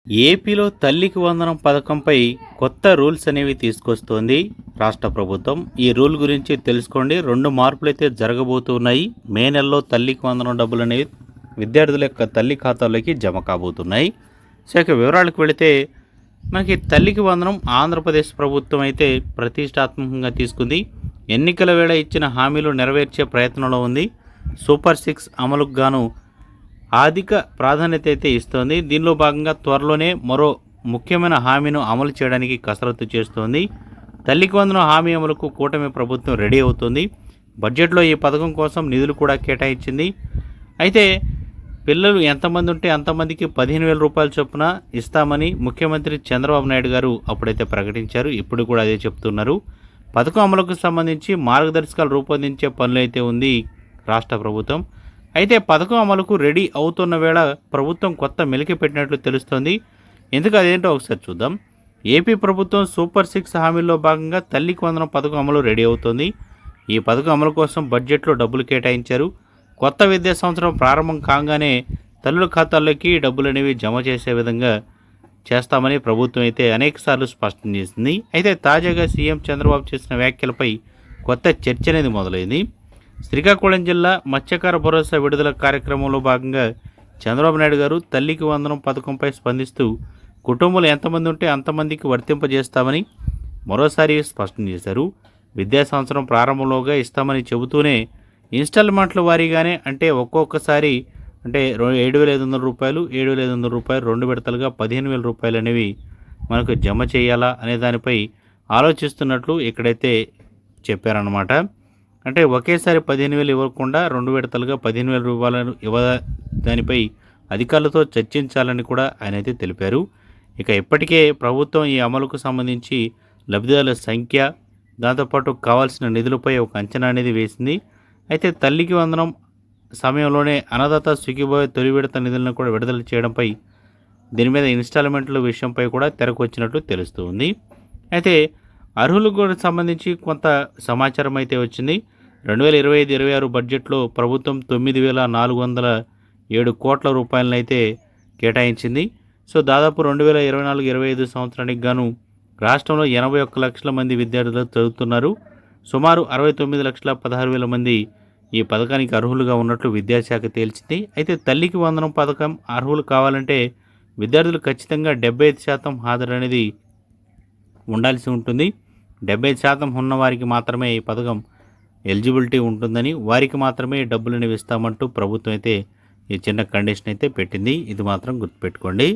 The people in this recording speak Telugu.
ఏపీలో తల్లికి వందనం పథకంపై కొత్త రూల్స్ అనేవి తీసుకొస్తోంది రాష్ట్ర ప్రభుత్వం. ఈ రూల్ గురించి తెలుసుకోండి. 2 మార్పులైతే జరగబోతున్నాయి. మే నెలలో తల్లికి వందనం డబ్బులు అనేవి విద్యార్థుల యొక్క తల్లి ఖాతాల్లోకి జమ కాబోతున్నాయి. సో ఇక వివరాలకు వెళితే మనకి తల్లికి వందనం ఆంధ్రప్రదేశ్ ప్రభుత్వం అయితే ప్రతిష్టాత్మకంగా తీసుకుంది. ఎన్నికల వేళ ఇచ్చిన హామీలు నెరవేర్చే ప్రయత్నంలో ఉంది. సూపర్ 6 అమలుకు గాను అధిక ప్రాధాన్యత అయితే ఇస్తోంది. దీనిలో భాగంగా త్వరలోనే మరో ముఖ్యమైన హామీను అమలు చేయడానికి కసరత్తు చేస్తోంది. తల్లికి వందనం హామీ అమలుకు కూటమి ప్రభుత్వం రెడీ అవుతుంది. బడ్జెట్లో ఈ పథకం కోసం నిధులు కూడా కేటాయించింది. అయితే పిల్లలు ఎంతమంది ఉంటే అంతమందికి 15,000 రూపాయల చొప్పున ఇస్తామని ముఖ్యమంత్రి చంద్రబాబు నాయుడు గారు అప్పుడైతే ప్రకటించారు. ఇప్పుడు కూడా అదే చెప్తున్నారు. పథకం అమలుకు సంబంధించి మార్గదర్శకాలు రూపొందించే పనులు అయితే ఉంది రాష్ట్ర ప్రభుత్వం. అయితే పథకం అమలుకు రెడీ అవుతున్న వేళ ప్రభుత్వం కొత్త మెలిక పెట్టినట్లు తెలుస్తోంది. ఎందుకు అదేంటో ఒకసారి చూద్దాం. ఏపీ ప్రభుత్వం సూపర్ 6 హామీల్లో భాగంగా తల్లికి వందనం పథకం అమలు రెడీ అవుతోంది. ఈ పథకం అమలు కోసం బడ్జెట్లో డబ్బులు కేటాయించారు. కొత్త విద్యా సంవత్సరం ప్రారంభం కాగానే తల్లుల ఖాతాల్లోకి డబ్బులు అనేవి జమ చేసే విధంగా చేస్తామని ప్రభుత్వం అయితే అనేకసార్లు స్పష్టం చేసింది. అయితే తాజాగా సీఎం చంద్రబాబు చేసిన వ్యాఖ్యలపై కొత్త చర్చ అనేది మొదలైంది. శ్రీకాకుళం జిల్లా మత్స్యకార భరోసా విడుదల కార్యక్రమంలో భాగంగా చంద్రబాబు నాయుడు గారు తల్లికి వందనం పథకంపై స్పందిస్తూ కుటుంబాలు ఎంతమంది ఉంటే అంతమందికి వర్తింపజేస్తామని మరోసారి స్పష్టం చేశారు. విద్యా సంవత్సరం ప్రారంభంలోగా ఇస్తామని చెబుతూనే ఇన్స్టాల్మెంట్ల వారీగానే అంటే ఒక్కొక్కసారి అంటే 7,500 రూపాయలు 7,500 రూపాయలు 2 విడతలుగా 15,000 రూపాయలు అనేవి మనకు జమ చేయాలా అనే దానిపై ఆలోచిస్తున్నట్లు ఇక్కడైతే చెప్పారన్నమాట. అంటే ఒకేసారి 15,000 ఇవ్వకుండా 2 విడతలుగా 15,000 రూపాయలను దానిపై అధికారులతో చర్చించాలని కూడా ఆయన అయితే తెలిపారు. ఇక ఇప్పటికే ప్రభుత్వం ఈ అమలుకు సంబంధించి లబ్ధిదారుల సంఖ్య దాంతోపాటు కావాల్సిన నిధులపై ఒక అంచనా అనేది వేసింది. అయితే తల్లికి వందనం సమయంలోనే అన్నదాత సుఖీభావ తొలి విడత నిధులను కూడా విడుదల చేయడంపై దీని మీద ఇన్స్టాల్మెంట్ల విషయంపై కూడా తెరకు వచ్చినట్లు తెలుస్తుంది. అయితే అర్హులకు కూడా సంబంధించి కొంత సమాచారం అయితే వచ్చింది. 2025-26 బడ్జెట్లో ప్రభుత్వం 9,407 కోట్ల రూపాయలను అయితే కేటాయించింది. సో దాదాపు 2024-25 సంవత్సరానికి గాను రాష్ట్రంలో 81 లక్షల మంది విద్యార్థులు చదువుతున్నారు. సుమారు 69,16,000 మంది ఈ పథకానికి అర్హులుగా ఉన్నట్లు విద్యాశాఖ తేల్చింది. అయితే తల్లికి వందనం పథకం అర్హులు కావాలంటే విద్యార్థులు ఖచ్చితంగా 75% హాజరు అనేది ఉండాల్సి ఉంటుంది. 75% ఉన్న వారికి మాత్రమే ఈ పథకం ఎలిజిబిలిటీ ఉంటుందని, వారికి మాత్రమే డబ్బులు అనేవి ఇస్తామంటూ ప్రభుత్వం అయితే ఈ చిన్న కండిషన్ అయితే పెట్టింది. ఇది మాత్రం గుర్తుపెట్టుకోండి.